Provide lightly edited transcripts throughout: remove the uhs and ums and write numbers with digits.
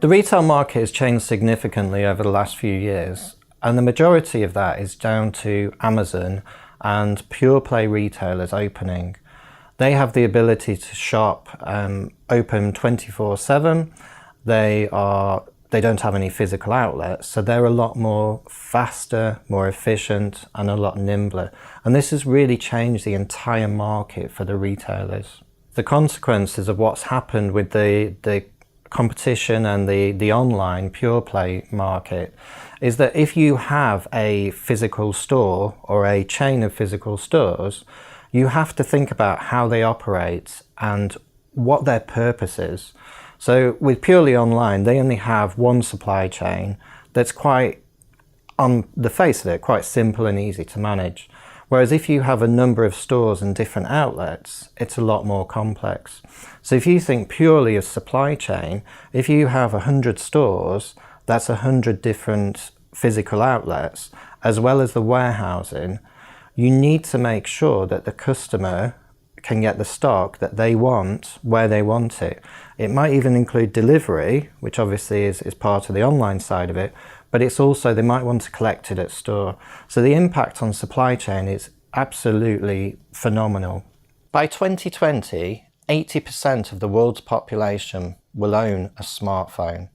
The retail market has changed significantly over the last few years, and the majority of that is down to Amazon and pure play retailers opening. They have the ability to shop open 24/7. They don't have any physical outlets, so they're a lot more faster, more efficient, and a lot nimbler. And this has really changed the entire market for the retailers. The consequences of what's happened with the competition and the online pure play market is that if you have a physical store or a chain of physical stores, you have to think about how they operate and what their purpose is. So with purely online, they only have one supply chain that's quite, on the face of it, quite simple and easy to manage. Whereas if you have a number of stores and different outlets, it's a lot more complex. So if you think purely of supply chain, if you have 100 stores, that's 100 different physical outlets, as well as the warehousing. You need to make sure that the customer can get the stock that they want where they want it. It might even include delivery, which obviously is part of the online side of it, but it's also they might want to collect it at store. So the impact on supply chain is absolutely phenomenal. By 2020, 80% of the world's population will own a smartphone.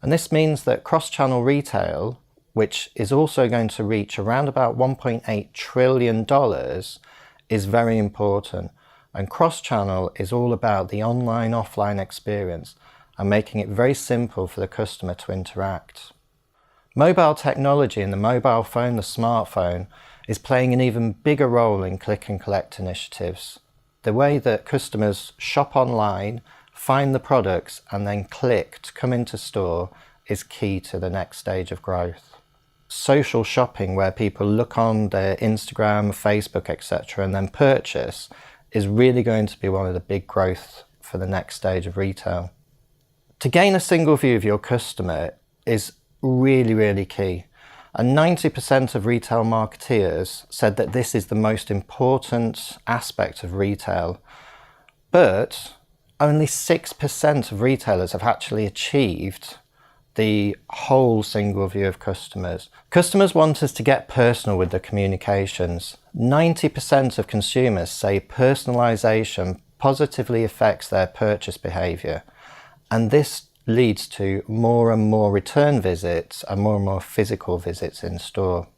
And this means that cross-channel retail, which is also going to reach around about $1.8 trillion, is very important. And cross-channel is all about the online-offline experience and making it very simple for the customer to interact. Mobile technology and the mobile phone, the smartphone, is playing an even bigger role in click and collect initiatives. The way that customers shop online, find the products, and then click to come into store is key to the next stage of growth. Social shopping, where people look on their Instagram, Facebook, etc., and then purchase, is really going to be one of the big growth for the next stage of retail. To gain a single view of your customer is really, really key. And 90% of retail marketeers said that this is the most important aspect of retail. But only 6% of retailers have actually achieved the whole single view of customers. Customers want us to get personal with the communications. 90% of consumers say personalization positively affects their purchase behavior. And this leads to more and more return visits and more physical visits in store.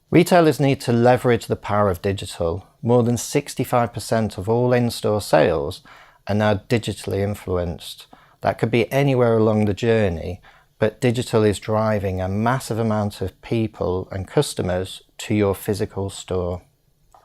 Retailers need to leverage the power of digital. More than 65% of all in-store sales are now digitally influenced. That could be anywhere along the journey, but digital is driving a massive amount of people and customers to your physical store.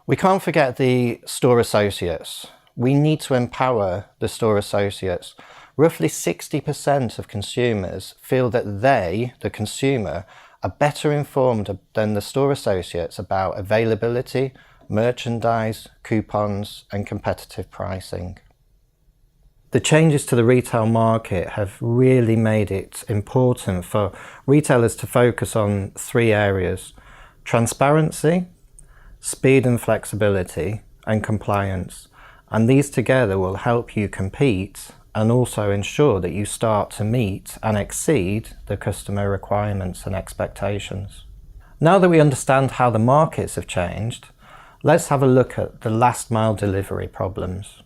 We can't forget the store associates. We need to empower the store associates. Roughly 60% of consumers feel that they, the consumer, are better informed than the store associates about availability, merchandise, coupons, and competitive pricing. The changes to the retail market have really made it important for retailers to focus on three areas: transparency, speed and flexibility, and compliance. And these together will help you compete and also ensure that you start to meet and exceed the customer requirements and expectations. Now that we understand how the markets have changed, let's have a look at the last mile delivery problems.